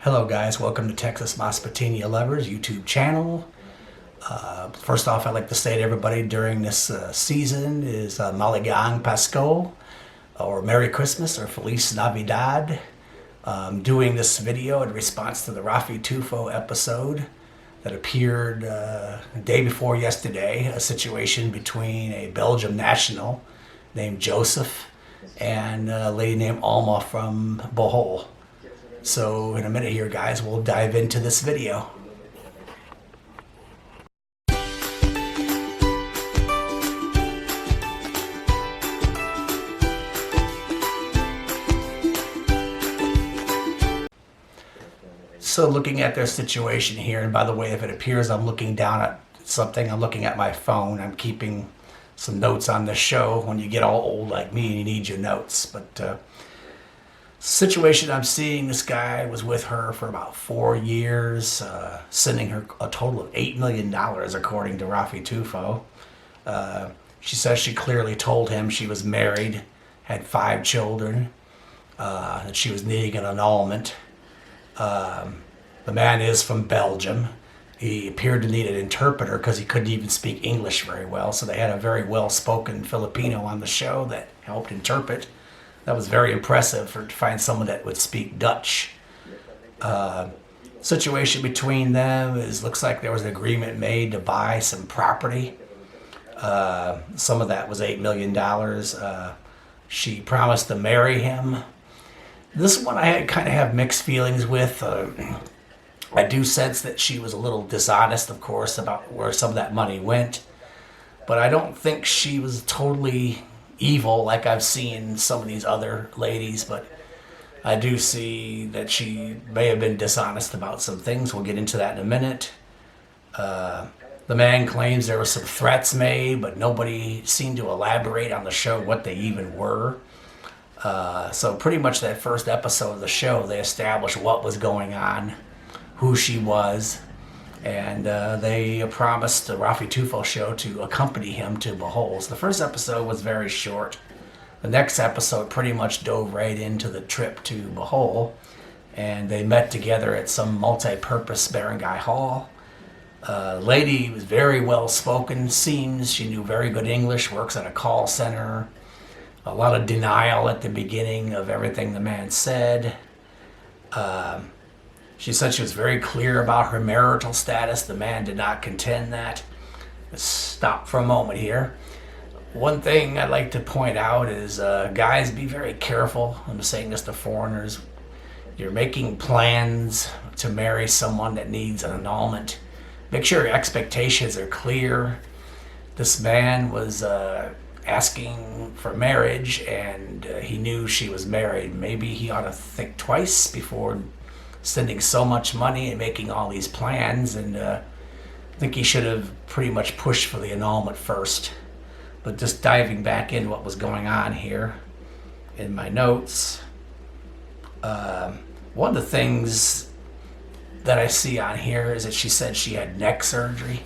Hello guys, welcome to Texas Masbatenia Lovers YouTube channel. First off, I'd like to say to everybody during this season is Maligang Pasko, or Merry Christmas, or Feliz Navidad. Doing this video in response to the Raffy Tulfo episode that appeared the day before yesterday, a situation between a Belgian national named Joseph and a lady named Alma from Bohol. So in a minute here, guys, we'll dive into this video. So looking at their situation here, and by the way, if it appears I'm looking down at something, I'm looking at my phone. I'm keeping some notes on this show. When you get all old like me, you need your notes. But situation I'm seeing, this guy was with her for about 4 years, sending her a total of $8 million, according to Raffy Tulfo. She says she clearly told him she was married, had 5 children, that she was needing an annulment. The man is from Belgium. He appeared to need an interpreter because he couldn't even speak English very well, so they had a very well-spoken Filipino on the show that helped interpret. That was very impressive to find someone that would speak Dutch. Situation between them looks like there was an agreement made to buy some property. Some of that was $8 million. She promised to marry him. This one I kind of have mixed feelings with. I do sense that she was a little dishonest, of course, about where some of that money went. But I don't think she was totally evil like I've seen some of these other ladies, but I do see that she may have been dishonest about some things. We'll get into that in a minute. The man claims there were some threats made, but nobody seemed to elaborate on the show what they even were. So pretty much that first episode of the show, they established what was going on, who she was, and they promised the Raffy Tulfo show to accompany him to Bohol. So the first episode was very short. The next episode pretty much dove right into the trip to Bohol, and they met together at some multi-purpose barangay hall. Lady was very well spoken, seems she knew very good English, works at a call center. A lot of denial at the beginning of everything the man said. She said she was very clear about her marital status. The man did not contend that. Let's stop for a moment here. One thing I'd like to point out is, guys, be very careful. I'm saying this to foreigners. You're making plans to marry someone that needs an annulment. Make sure your expectations are clear. This man was asking for marriage, and he knew she was married. Maybe he ought to think twice before sending so much money and making all these plans, and I think he should have pretty much pushed for the annulment first. But just diving back into what was going on here in my notes, one of the things that I see on here is that she said she had neck surgery.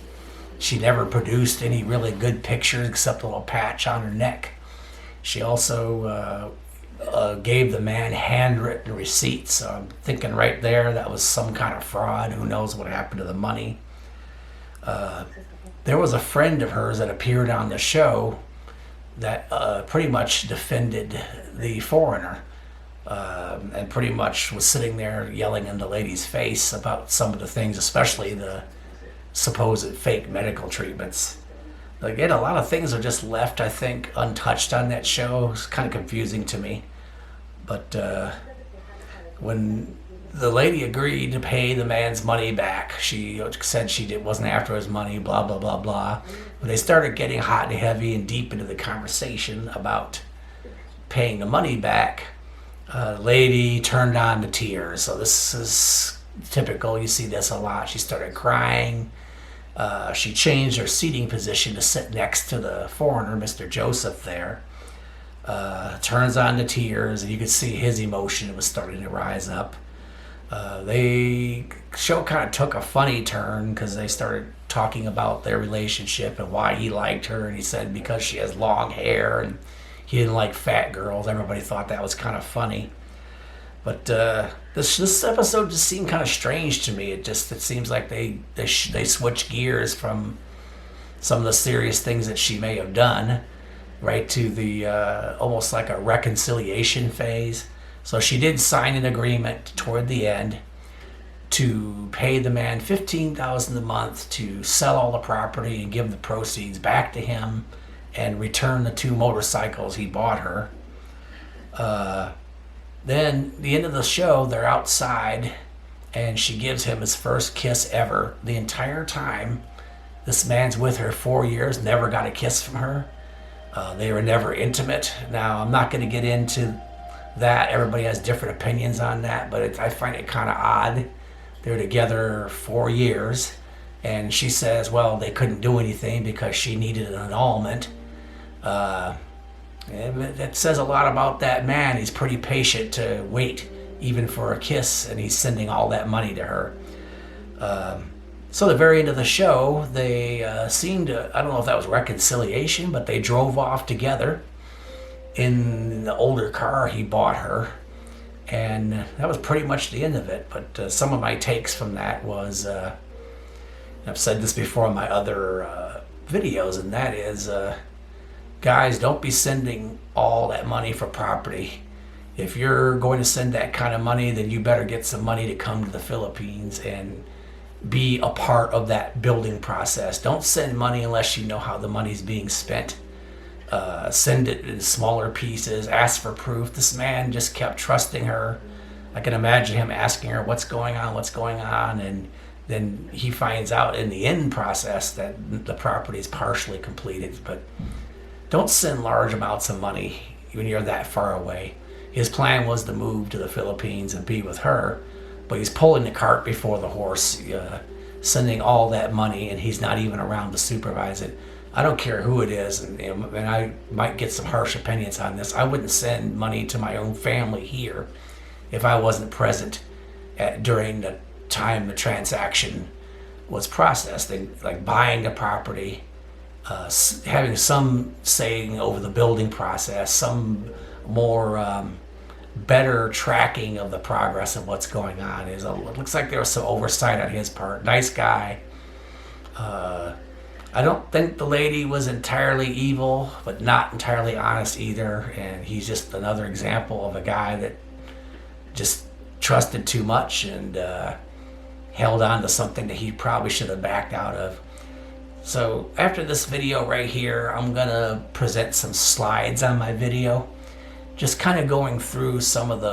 She never produced any really good pictures except a little patch on her neck. She also gave the man handwritten receipts. So I'm thinking right there that was some kind of fraud. Who knows what happened to the money? There was a friend of hers that appeared on the show that pretty much defended the foreigner, and pretty much was sitting there yelling in the lady's face about some of the things, especially the supposed fake medical treatments. Again, a lot of things are just left, I think, untouched on that show. It's kind of confusing to me. But when the lady agreed to pay the man's money back, she said she wasn't after his money, blah, blah, blah, blah. When they started getting hot and heavy and deep into the conversation about paying the money back, the lady turned on to tears. So this is typical. You see this a lot. She started crying. She changed her seating position to sit next to the foreigner, Mr. Joseph, there. Turns on to tears, and you could see his emotion was starting to rise up. The show kind of took a funny turn because they started talking about their relationship and why he liked her, and he said because she has long hair and he didn't like fat girls. Everybody thought that was kind of funny. But this episode just seemed kind of strange to me. It seems like they switch gears from some of the serious things that she may have done, right, to the almost like a reconciliation phase. So she did sign an agreement toward the end to pay the man $15,000 a month to sell all the property and give the proceeds back to him and return the two motorcycles he bought her. Then the end of the show, they're outside, and she gives him his first kiss ever. The entire time, this man's with her 4 years, never got a kiss from her. They were never intimate. Now, I'm not going to get into that. Everybody has different opinions on that, but I find it kind of odd. They were together 4 years, and she says, well, they couldn't do anything because she needed an annulment. That says a lot about that man. He's pretty patient to wait even for a kiss, and he's sending all that money to her. So the very end of the show, they seemed to, I don't know if that was reconciliation, but they drove off together in the older car he bought her. And that was pretty much the end of it. But some of my takes from that was, I've said this before on my other videos, and that is, guys, don't be sending all that money for property. If you're going to send that kind of money, then you better get some money to come to the Philippines and be a part of that building process. Don't send money unless you know how the money's being spent. Send it in smaller pieces. Ask for proof. This man just kept trusting her. I can imagine him asking her, what's going on? And then he finds out in the end process that the property is partially completed. But don't send large amounts of money when you're that far away. His plan was to move to the Philippines and be with her, but he's pulling the cart before the horse, sending all that money, and he's not even around to supervise it. I don't care who it is, and I might get some harsh opinions on this. I wouldn't send money to my own family here if I wasn't present during the time the transaction was processed. Like buying the property, having some saying over the building process, some more better tracking of the progress of what's going on. It looks like there was some oversight on his part. Nice guy. I don't think the lady was entirely evil, but not entirely honest either. And he's just another example of a guy that just trusted too much and held on to something that he probably should have backed out of. So after this video right here, I'm gonna present some slides on my video, just kind of going through some of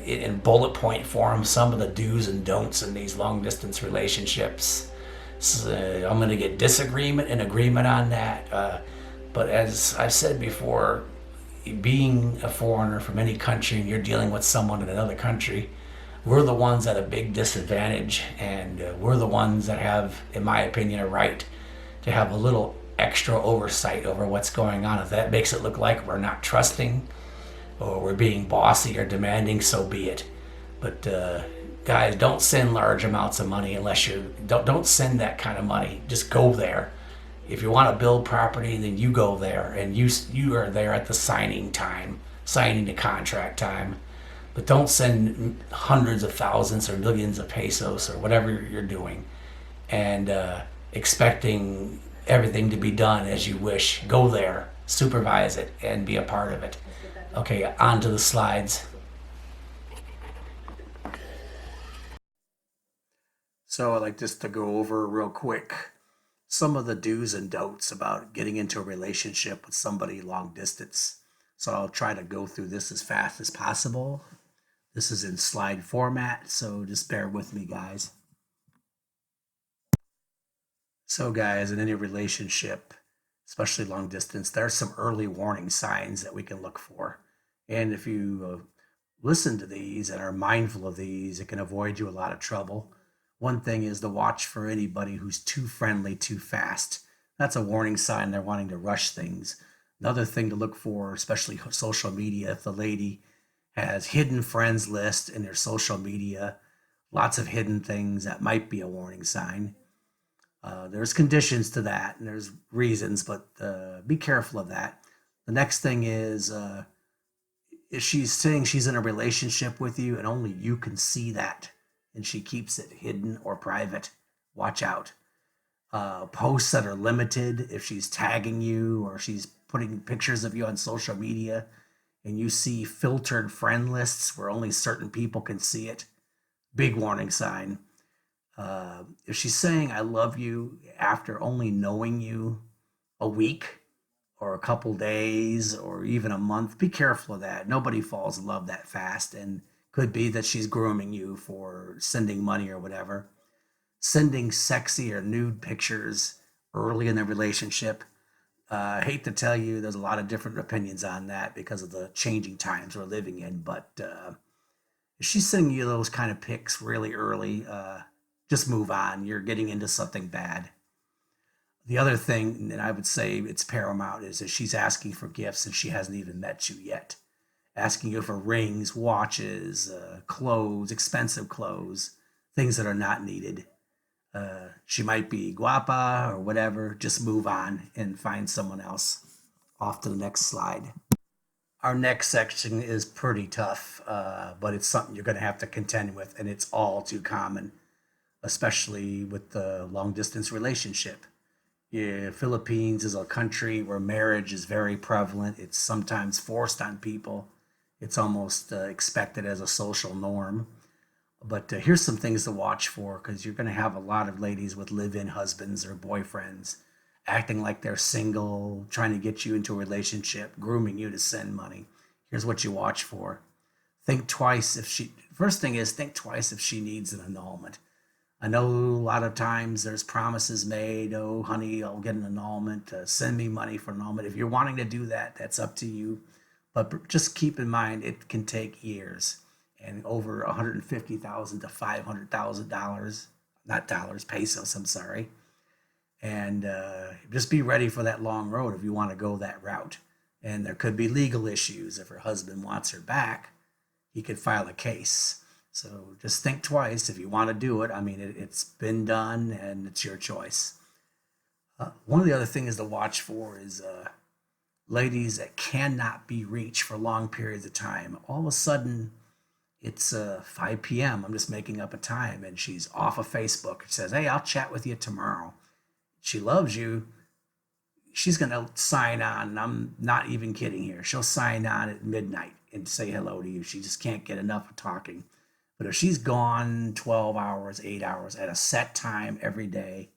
in bullet point form, some of the do's and don'ts in these long distance relationships. So I'm going to get disagreement and agreement on that. But as I've said before, being a foreigner from any country and you're dealing with someone in another country, we're the ones at a big disadvantage, and we're the ones that have, in my opinion, a right to have a little extra oversight over what's going on. If that makes it look like we're not trusting or we're being bossy or demanding, so be it. But guys, don't send large amounts of money unless don't send that kind of money. Just go there. If you want to build property, then you go there, and you are there at the signing the contract time. But don't send hundreds of thousands or millions of pesos or whatever you're doing and expecting everything to be done as you wish. Go there, supervise it, and be a part of it. Okay, on to the slides. So I'd like just to go over real quick some of the do's and don'ts about getting into a relationship with somebody long distance. So I'll try to go through this as fast as possible. This is in slide format, so just bear with me, guys. So guys, in any relationship, especially long distance, there are some early warning signs that we can look for. And if you listen to these and are mindful of these, it can avoid you a lot of trouble. One thing is to watch for anybody who's too friendly too fast. That's a warning sign they're wanting to rush things. Another thing to look for, especially social media, if the lady has hidden friends list in their social media, lots of hidden things, that might be a warning sign. There's conditions to that and there's If she's saying she's in a relationship with you and only you can see that, and she keeps it hidden or private, watch out. Posts that are limited, if she's tagging you or she's putting pictures of you on social media and you see filtered friend lists where only certain people can see it, big warning sign. If she's saying I love you after only knowing you a week or a couple days or even a month, be careful of that. Nobody falls in love that fast, and could be that she's grooming you for sending money or whatever. Sending sexy or nude pictures early in the relationship. I hate to tell you, there's a lot of different opinions on that because of the changing times we're living in. But if she's sending you those kind of pics really early, just move on. You're getting into something bad. The other thing that I would say it's paramount is that she's asking for gifts and she hasn't even met you yet. Asking you for rings, watches, clothes, expensive clothes, things that are not needed. She might be guapa or whatever. Just move on and find someone else. Off to the next slide. Our next section is pretty tough, but it's something you're going to have to contend with, and it's all too common, especially with the long distance relationship. Yeah, Philippines is a country where marriage is very prevalent. It's sometimes forced on people. It's almost expected as a social norm. But here's some things to watch for, because you're going to have a lot of ladies with live-in husbands or boyfriends acting like they're single, trying to get you into a relationship, grooming you to send money. Here's what you watch for. Think twice if she, first thing is, think twice if she needs an annulment. I know a lot of times there's promises made. Oh, honey, I'll get an annulment. Send me money for an annulment. If you're wanting to do that, that's up to you. But just keep in mind, it can take years and over 150,000 to $500,000, not dollars, pesos. I'm sorry. And just be ready for that long road if you want to go that route. And there could be legal issues. If her husband wants her back, he could file a case. So just think twice if you want to do it. I mean, it's been done and it's your choice. One of the other things to watch for is ladies that cannot be reached for long periods of time. All of a sudden, it's 5 p.m. I'm just making up a time, and she's off of Facebook. It says, hey, I'll chat with you tomorrow. She loves you. She's going to sign on, and I'm not even kidding here. She'll sign on at midnight and say hello to you. She just can't get enough of talking. But if she's gone 12 hours, 8 hours at a set time every day,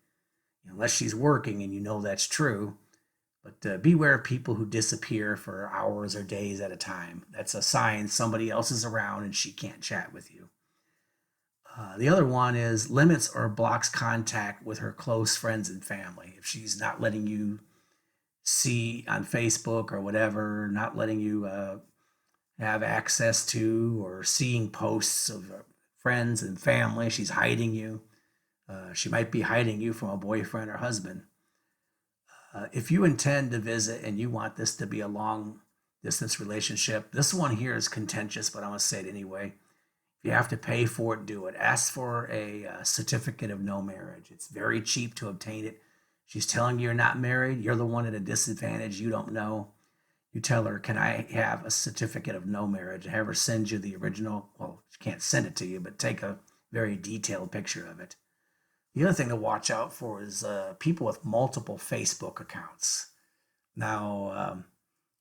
unless she's working, and you know that's true, but beware of people who disappear for hours or days at a time. That's a sign somebody else is around and she can't chat with you. The other one is limits or blocks contact with her close friends and family. If she's not letting you see on Facebook or whatever, not letting you have access to or seeing posts of friends and family, she's hiding you. She might be hiding you from a boyfriend or husband. If you intend to visit and you want this to be a long distance relationship, this one here is contentious, but I'm going to say it anyway. If you have to pay for it, do it. Ask for a certificate of no marriage. It's very cheap to obtain it. She's telling you you're not married. You're the one at a disadvantage. You don't know. You tell her, can I have a certificate of no marriage? Have her send you the original. Well, she can't send it to you, but take a very detailed picture of it. The other thing to watch out for is people with multiple Facebook accounts. Now,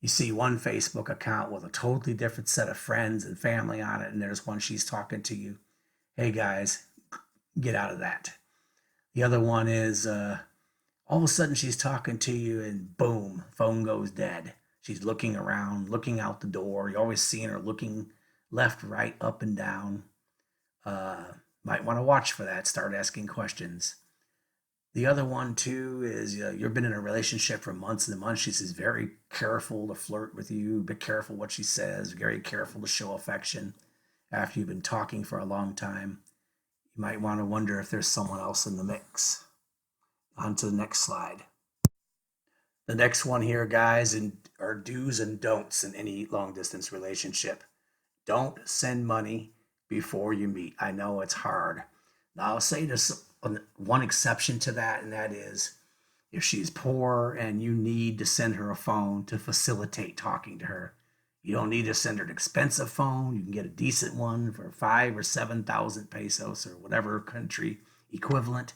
you see one Facebook account with a totally different set of friends and family on it, and there's one she's talking to you. Hey guys, get out of that. The other one is all of a sudden she's talking to you, and boom, phone goes dead. She's looking around, looking out the door. You're always seeing her looking left, right, up, and down. Might want to watch for that. Start asking questions. The other one too is you've been in a relationship for months and months. She's very careful to flirt with you. Be careful what she says. Very careful to show affection. After you've been talking for a long time, you might want to wonder if there's someone else in the mix. On to the next slide. The next one here, guys, are do's and don'ts in any long distance relationship. Don't send money before you meet. I know it's hard. Now, I'll say there's one exception to that, and that is if she's poor and you need to send her a phone to facilitate talking to her, You don't need to send her an expensive phone. You can get a decent one for 5,000 or 7,000 pesos or whatever country equivalent.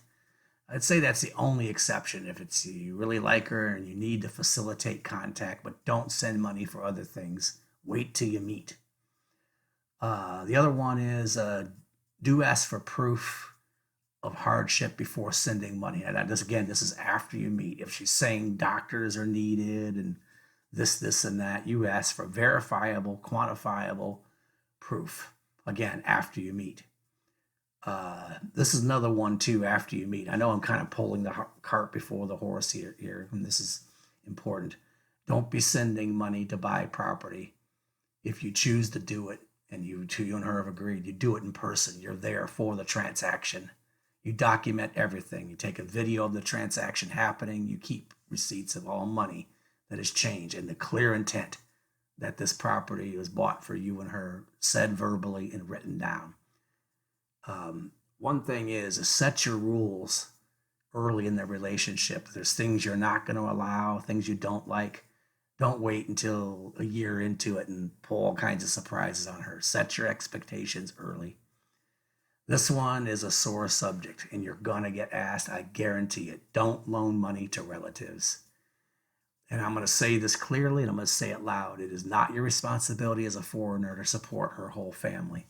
I'd say that's the only exception if it's you really like her and you need to facilitate contact, but don't send money for other things. Wait till you meet. The other one is do ask for proof of hardship before sending money. And this is after you meet. If she's saying doctors are needed and this, and that, you ask for verifiable, quantifiable proof. Again, after you meet. This is another one too. After you meet, I know I'm kind of pulling the cart before the horse here, and this is important. Don't be sending money to buy property. If you choose to do it, and you and her have agreed, you do it in person. You're there for the transaction. You document everything. You take a video of the transaction happening. You keep receipts of all money that has changed and the clear intent that this property was bought for you and her, said verbally and written down. One thing is set your rules early in the relationship. There's things you're not going to allow, things you don't like. Don't wait until a year into it and pull all kinds of surprises on her. Set your expectations early. This one is a sore subject, and you're going to get asked. I guarantee it. Don't loan money to relatives. And I'm going to say this clearly, and I'm going to say it loud. It is not your responsibility as a foreigner to support her whole family.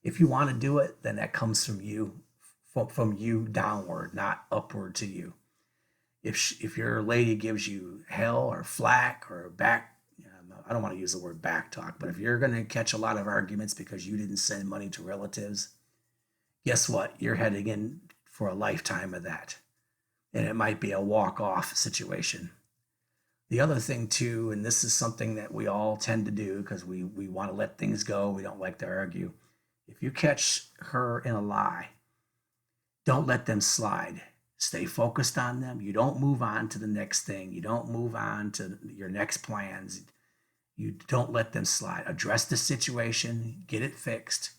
If you want to do it, then that comes from you downward, not upward to you. If your lady gives you hell or flack or back, I don't want to use the word back talk, but if you're going to catch a lot of arguments because you didn't send money to relatives, guess what? You're heading in for a lifetime of that. And it might be a walk-off situation. The other thing too, and this is something that we all tend to do because we want to let things go. We don't like to argue. If you catch her in a lie, don't let them slide. Stay focused on them. You don't move on to the next thing. You don't move on to your next plans. You don't let them slide. Address the situation, get it fixed,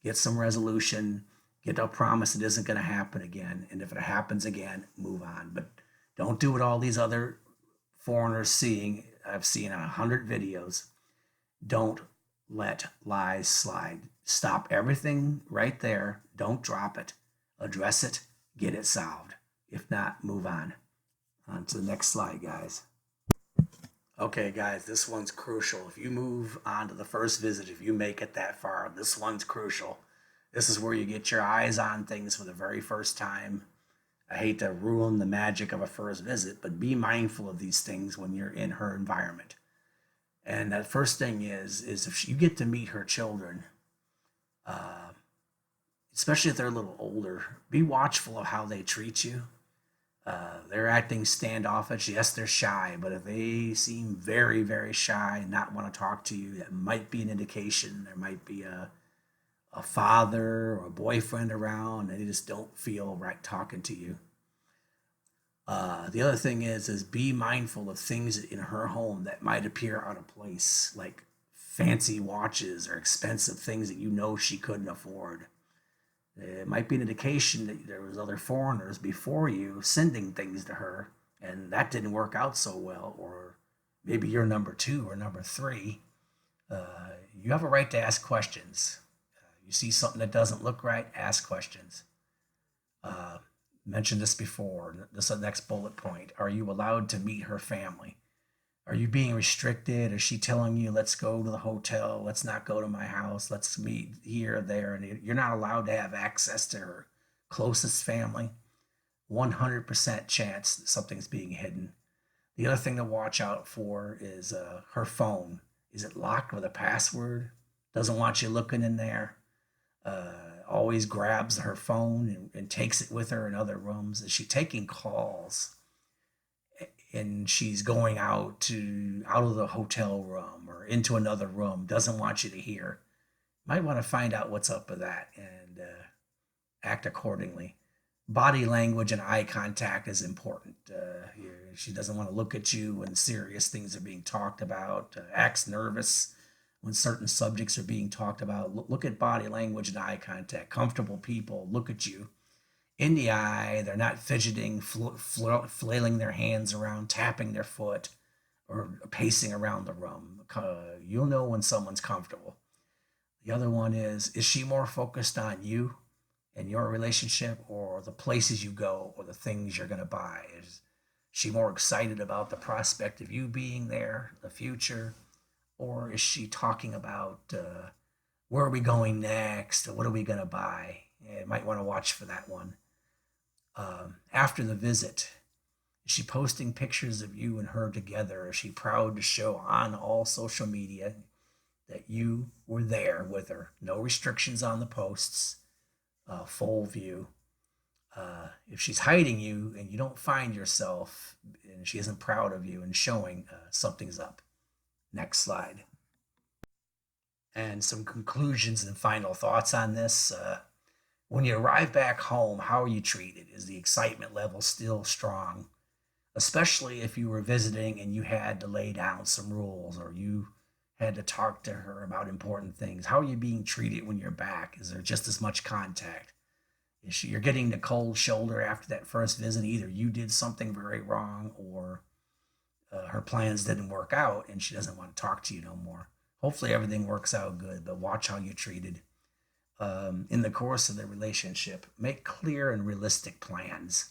get some resolution, get a promise it isn't going to happen again. And if it happens again, move on. But don't do what all these other foreigners I've seen 100 videos. Don't let lies slide. Stop everything right there. Don't drop it. Address it. Get it solved. If not, move on. On to the next slide, guys. Okay, guys, this one's crucial. If you move on to the first visit, if you make it that far, this one's crucial. This is where you get your eyes on things for the very first time. I hate to ruin the magic of a first visit, but be mindful of these things when you're in her environment. And that first thing is if you get to meet her children, especially if they're a little older, be watchful of how they treat you. They're acting standoffish. Yes, they're shy, but if they seem very, very shy and not want to talk to you, that might be an indication there might be a father or a boyfriend around and they just don't feel right talking to you. The other thing is be mindful of things in her home that might appear out of place, like fancy watches or expensive things that you know she couldn't afford. It might be an indication that there was other foreigners before you sending things to her, and that didn't work out so well, or maybe you're number 2 or number 3. You have a right to ask questions. You see something that doesn't look right, ask questions. Mentioned this before. This is the next bullet point. Are you allowed to meet her family? Are you being restricted? Is she telling you, let's go to the hotel, let's not go to my house, let's meet here or there? And you're not allowed to have access to her closest family. 100% chance that something's being hidden. The other thing to watch out for is her phone. Is it locked with a password? Doesn't want you looking in there. Always grabs her phone and takes it with her in other rooms. Is she taking calls? And she's going out of the hotel room or into another room, doesn't want you to hear. Might want to find out what's up with that and act accordingly. Body language and eye contact is important. She doesn't want to look at you when serious things are being talked about, acts nervous when certain subjects are being talked about. Look at body language and eye contact. Comfortable people look at you in the eye. They're not fidgeting, flailing their hands around, tapping their foot, or pacing around the room. You'll know when someone's comfortable. The other one is she more focused on you and your relationship, or the places you go, or the things you're going to buy? Is she more excited about the prospect of you being there, the future? Or is she talking about where are we going next? Or what are we going to buy? Yeah, you might want to watch for that one. After the visit, is she posting pictures of you and her together? Is she proud to show on all social media that you were there with her? No restrictions on the posts, full view. If she's hiding you and you don't find yourself and she isn't proud of you and showing, something's up. Next slide. And some conclusions and final thoughts on this. When you arrive back home, how are you treated? Is the excitement level still strong? Especially if you were visiting and you had to lay down some rules, or you had to talk to her about important things. How are you being treated when you're back? Is there just as much contact? You're getting the cold shoulder after that first visit? Either you did something very wrong, or her plans didn't work out and she doesn't want to talk to you no more. Hopefully everything works out good, but watch how you're treated. In the course of the relationship, make clear and realistic plans.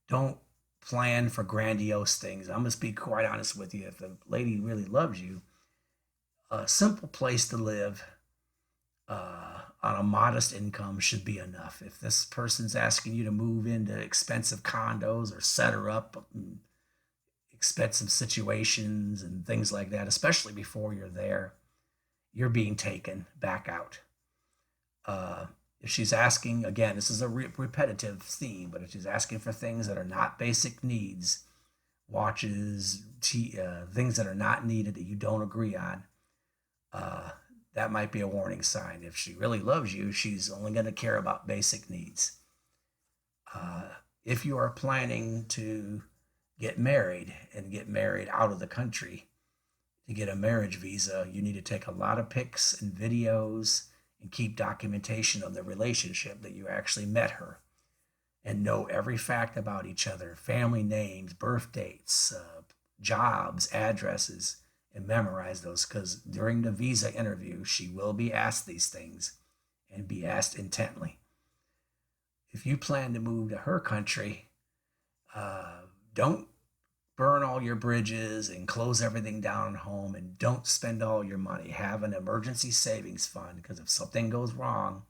Don't plan for grandiose things. I'm going to be quite honest with you. If the lady really loves you, a simple place to live on a modest income should be enough. If this person's asking you to move into expensive condos or set her up in expensive situations and things like that, especially before you're there, you're being taken back out. If she's asking, again, this is a repetitive theme, but if she's asking for things that are not basic needs, watches, things that are not needed that you don't agree on, that might be a warning sign. If she really loves you, she's only going to care about basic needs. If you are planning to get married and get married out of the country, to get a marriage visa, you need to take a lot of pics and videos and keep documentation of the relationship that you actually met her, and know every fact about each other, family names, birth dates, jobs, addresses, and memorize those, because during the visa interview, she will be asked these things and be asked intently. If you plan to move to her country, don't burn all your bridges and close everything down at home, and don't spend all your money. Have an emergency savings fund, because if something goes wrong,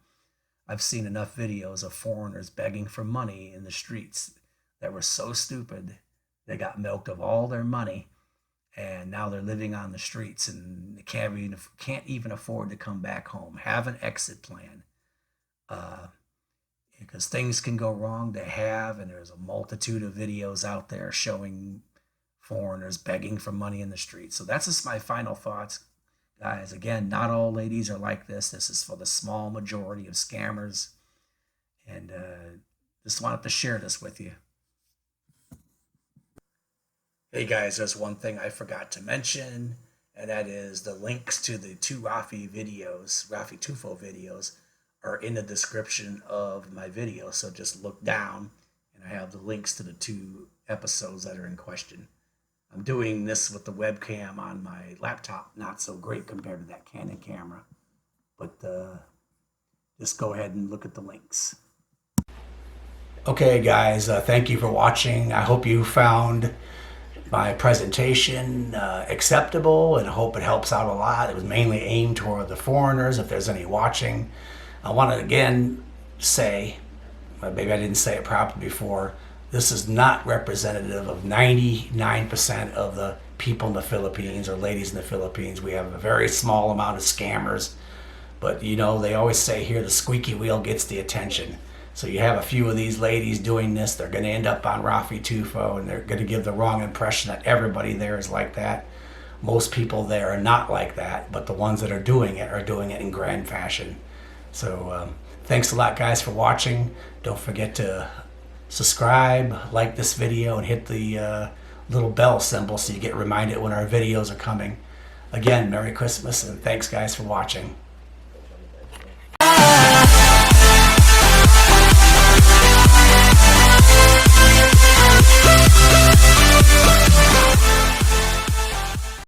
I've seen enough videos of foreigners begging for money in the streets that were so stupid they got milked of all their money, and now they're living on the streets and can't even afford to come back home. Have an exit plan, because things can go wrong. They have, and there's a multitude of videos out there showing foreigners begging for money in the streets. So that's just my final thoughts, guys. Again, not all ladies are like this. This is for the small majority of scammers, and just wanted to share this with you. Hey guys, there's one thing I forgot to mention, and that is the links to the two Raffy Tulfo videos are in the description of my video. So just look down and I have the links to the two episodes that are in question. I'm doing this with the webcam on my laptop, not so great compared to that Canon camera, but just go ahead and look at the links. Okay guys, thank you for watching. I hope you found my presentation acceptable, and I hope it helps out a lot. It was mainly aimed toward the foreigners, if there's any watching. I want to again say, maybe I didn't say it properly before, this is not representative of 99% of the people in the Philippines or ladies in the Philippines. We have a very small amount of scammers, but you know, they always say here, the squeaky wheel gets the attention. So you have a few of these ladies doing this, they're going to end up on Raffy Tulfo, and they're going to give the wrong impression that everybody there is like that. Most people there are not like that, but the ones that are doing it in grand fashion. So thanks a lot guys for watching. Don't forget to subscribe, like this video, and hit the little bell symbol so you get reminded when our videos are coming. Again, Merry Christmas, and thanks guys for watching.